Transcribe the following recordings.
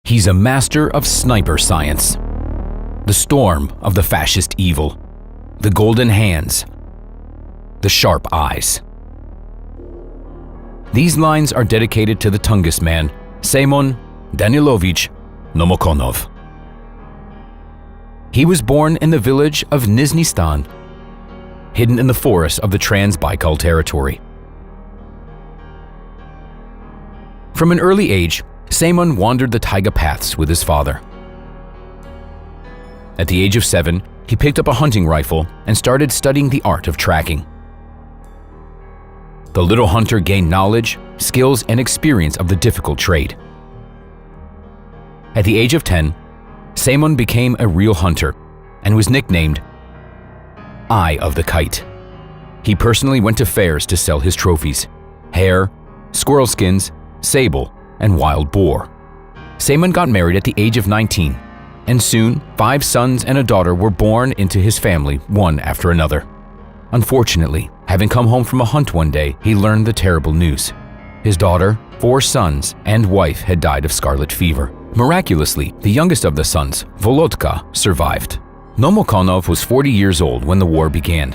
He's a master of sniper science. The storm of the fascist evil. The golden hands. The sharp eyes. These lines are dedicated to the Tungus man, Semyon Danilovich Nomokonov. He was born in the village of Nizhny Stan, hidden in the forests of the Trans-Baikal territory. From an early age, Semyon wandered the taiga paths with his father. At the age of 7, he picked up a hunting rifle and started studying the art of tracking. The little hunter gained knowledge, skills, and experience of the difficult trade. At the age of 10, Semyon became a real hunter and was nicknamed Eye of the Kite. He personally went to fairs to sell his trophies: hare, squirrel skins, sable, and wild boar. Semyon got married at the age of 19, and soon 5 sons and a daughter were born into his family, one after another. Unfortunately, having come home from a hunt one day, he learned the terrible news. His daughter, 4 sons, and wife had died of scarlet fever. Miraculously, the youngest of the sons, Volodka, survived. Nomokonov was 40 years old when the war began,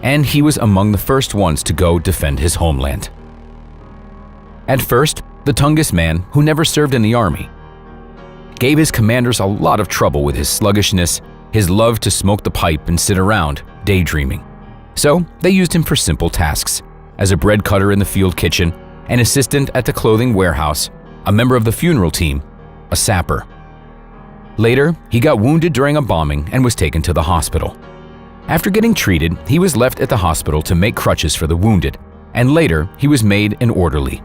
and he was among the first ones to go defend his homeland. At first, the Tungus man, who never served in the army, gave his commanders a lot of trouble with his sluggishness, his love to smoke the pipe and sit around, daydreaming. So they used him for simple tasks, as a bread cutter in the field kitchen, an assistant at the clothing warehouse, a member of the funeral team, a sapper. Later, he got wounded during a bombing and was taken to the hospital. After getting treated, he was left at the hospital to make crutches for the wounded, and later he was made an orderly.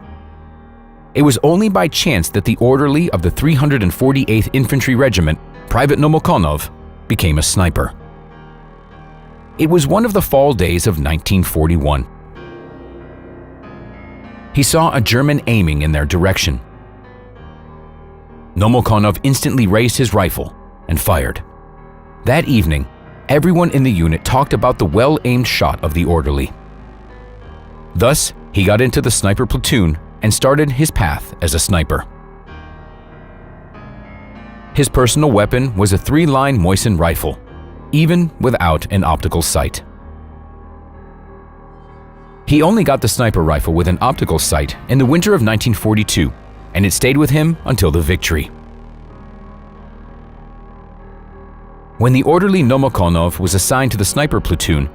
It was only by chance that the orderly of the 348th Infantry Regiment, Private Nomokonov, became a sniper. It was one of the fall days of 1941. He saw a German aiming in their direction. Nomokonov instantly raised his rifle and fired. That evening, everyone in the unit talked about the well-aimed shot of the orderly. Thus, he got into the sniper platoon and started his path as a sniper. His personal weapon was a 3-line Mosin rifle, even without an optical sight. He only got the sniper rifle with an optical sight in the winter of 1942, and it stayed with him until the victory. When the orderly Nomokonov was assigned to the sniper platoon,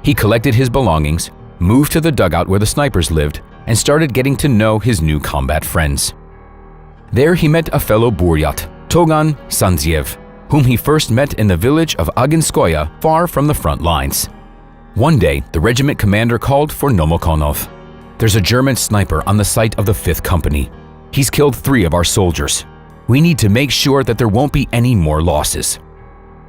he collected his belongings, moved to the dugout where the snipers lived, and started getting to know his new combat friends. There he met a fellow Buryat, Togan Sanziev, whom he first met in the village of Aginskoye, far from the front lines. One day, the regiment commander called for Nomokonov. "There's a German sniper on the site of the 5th Company. He's killed 3 of our soldiers. We need to make sure that there won't be any more losses."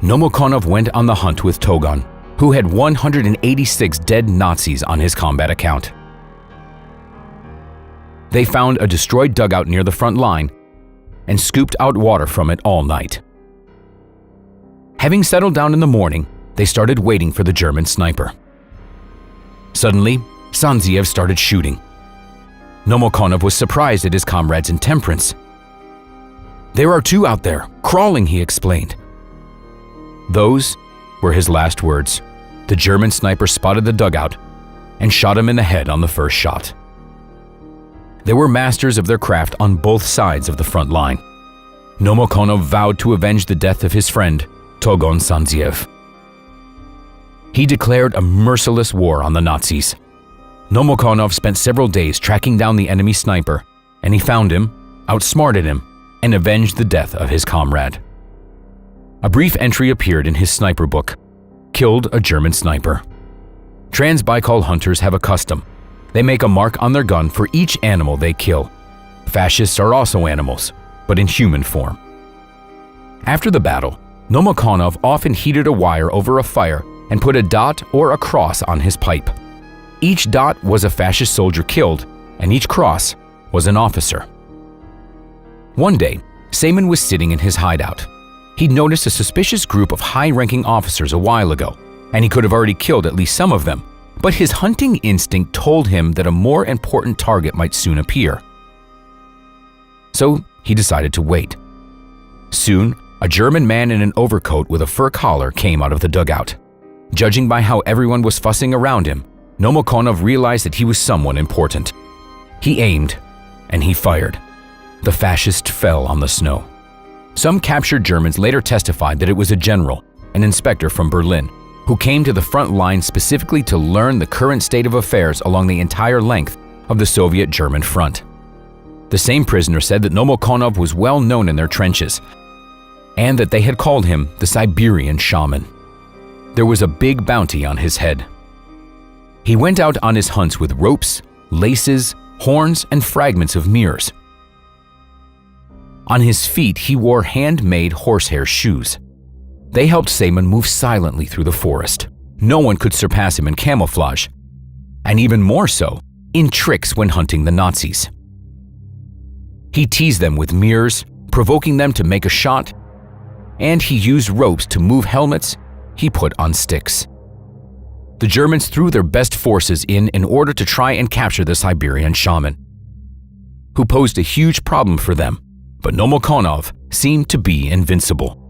Nomokonov went on the hunt with Togan, who had 186 dead Nazis on his combat account. They found a destroyed dugout near the front line and scooped out water from it all night. Having settled down in the morning, they started waiting for the German sniper. Suddenly, Sanziev started shooting. Nomokonov was surprised at his comrade's intemperance. "There are 2 out there, crawling," he explained. Those were his last words. The German sniper spotted the dugout and shot him in the head on the first shot. They were masters of their craft on both sides of the front line. Nomokonov vowed to avenge the death of his friend, Togon Sanziev. He declared a merciless war on the Nazis. Nomokonov spent several days tracking down the enemy sniper, and he found him, outsmarted him, and avenged the death of his comrade. A brief entry appeared in his sniper book: "Killed a German sniper." Trans-Baikal hunters have a custom. They make a mark on their gun for each animal they kill. Fascists are also animals, but in human form. After the battle, Nomokonov often heated a wire over a fire and put a dot or a cross on his pipe. Each dot was a fascist soldier killed, and each cross was an officer. One day, Semyon was sitting in his hideout. He'd noticed a suspicious group of high-ranking officers a while ago, and he could have already killed at least some of them, but his hunting instinct told him that a more important target might soon appear. So he decided to wait. Soon, a German man in an overcoat with a fur collar came out of the dugout. Judging by how everyone was fussing around him, Nomokonov realized that he was someone important. He aimed, and he fired. The fascist fell on the snow. Some captured Germans later testified that it was a general, an inspector from Berlin, who came to the front line specifically to learn the current state of affairs along the entire length of the Soviet-German front. The same prisoner said that Nomokonov was well known in their trenches, and that they had called him the Siberian Shaman. There was a big bounty on his head. He went out on his hunts with ropes, laces, horns, and fragments of mirrors. On his feet, he wore handmade horsehair shoes. They helped Shaman move silently through the forest. No one could surpass him in camouflage, and even more so, in tricks when hunting the Nazis. He teased them with mirrors, provoking them to make a shot, and he used ropes to move helmets he put on sticks. The Germans threw their best forces in order to try and capture the Siberian Shaman, who posed a huge problem for them, but Nomokonov seemed to be invincible.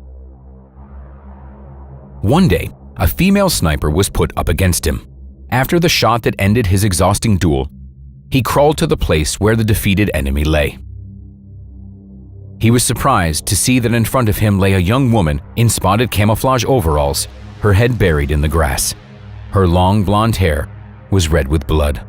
One day, a female sniper was put up against him. After the shot that ended his exhausting duel, he crawled to the place where the defeated enemy lay. He was surprised to see that in front of him lay a young woman in spotted camouflage overalls, her head buried in the grass. Her long blonde hair was red with blood.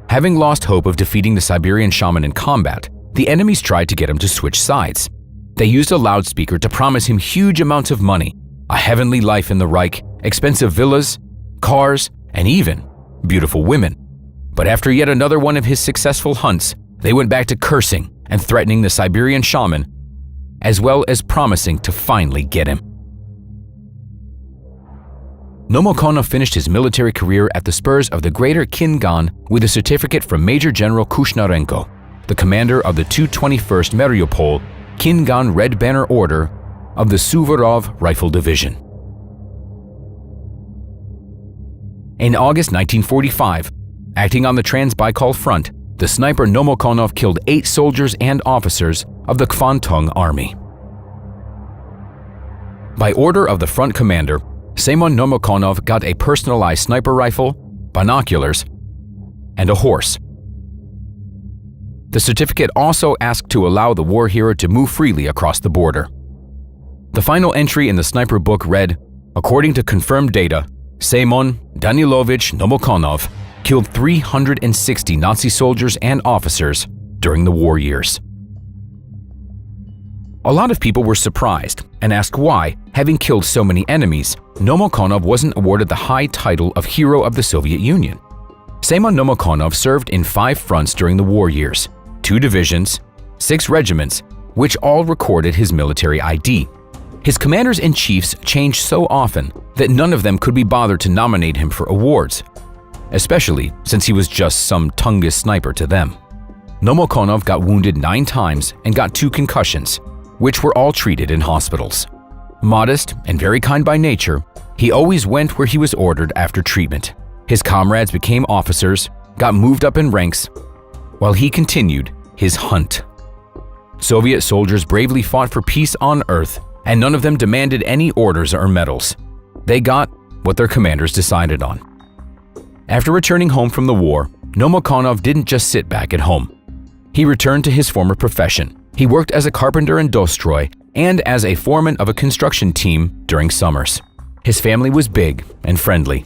Having lost hope of defeating the Siberian Shaman in combat, the enemies tried to get him to switch sides. They used a loudspeaker to promise him huge amounts of money, a heavenly life in the Reich, expensive villas, cars, and even beautiful women. But after yet another one of his successful hunts, they went back to cursing and threatening the Siberian Shaman, as well as promising to finally get him. Nomokonov finished his military career at the spurs of the Greater Khingan with a certificate from Major General Kushnarenko, the commander of the 221st Mariupol Khingan Red Banner Order of the Suvorov Rifle Division. In August 1945, acting on the Trans-Baikal Front, the sniper Nomokonov killed 8 soldiers and officers of the Kvantung Army. By order of the front commander, Semyon Nomokonov got a personalized sniper rifle, binoculars, and a horse. The certificate also asked to allow the war hero to move freely across the border. The final entry in the sniper book read, according to confirmed data, Semyon Danilovich Nomokonov killed 360 Nazi soldiers and officers during the war years. A lot of people were surprised and asked why, having killed so many enemies, Nomokonov wasn't awarded the high title of Hero of the Soviet Union. Semyon Nomokonov served in 5 fronts during the war years, 2 divisions, 6 regiments, which all recorded his military ID. His commanders-in-chiefs changed so often that none of them could be bothered to nominate him for awards, especially since he was just some Tungus sniper to them. Nomokonov got wounded 9 times and got 2 concussions, which were all treated in hospitals. Modest and very kind by nature, he always went where he was ordered after treatment. His comrades became officers, got moved up in ranks, while he continued his hunt. Soviet soldiers bravely fought for peace on Earth, and none of them demanded any orders or medals. They got what their commanders decided on. After returning home from the war, Nomokonov didn't just sit back at home. He returned to his former profession. He worked as a carpenter in Dostroy and as a foreman of a construction team during summers. His family was big and friendly.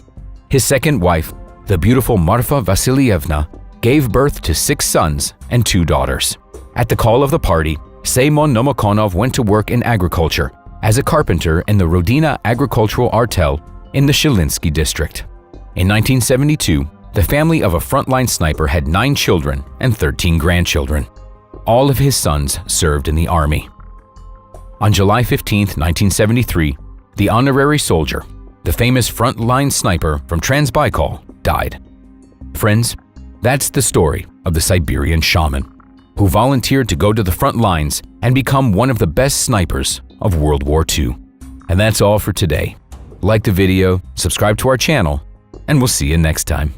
His second wife, the beautiful Marfa Vasilyevna, gave birth to 6 sons and 2 daughters. At the call of the party, Semyon Nomokonov went to work in agriculture as a carpenter in the Rodina Agricultural Artel in the Shilinsky district. In 1972, the family of a frontline sniper had 9 children and 13 grandchildren. All of his sons served in the army. On July 15, 1973, the honorary soldier, the famous frontline sniper from Trans-Baikal, died. Friends, that's the story of the Siberian Shaman, who volunteered to go to the front lines and become one of the best snipers of World War II. And that's all for today. Like the video, subscribe to our channel, and we'll see you next time.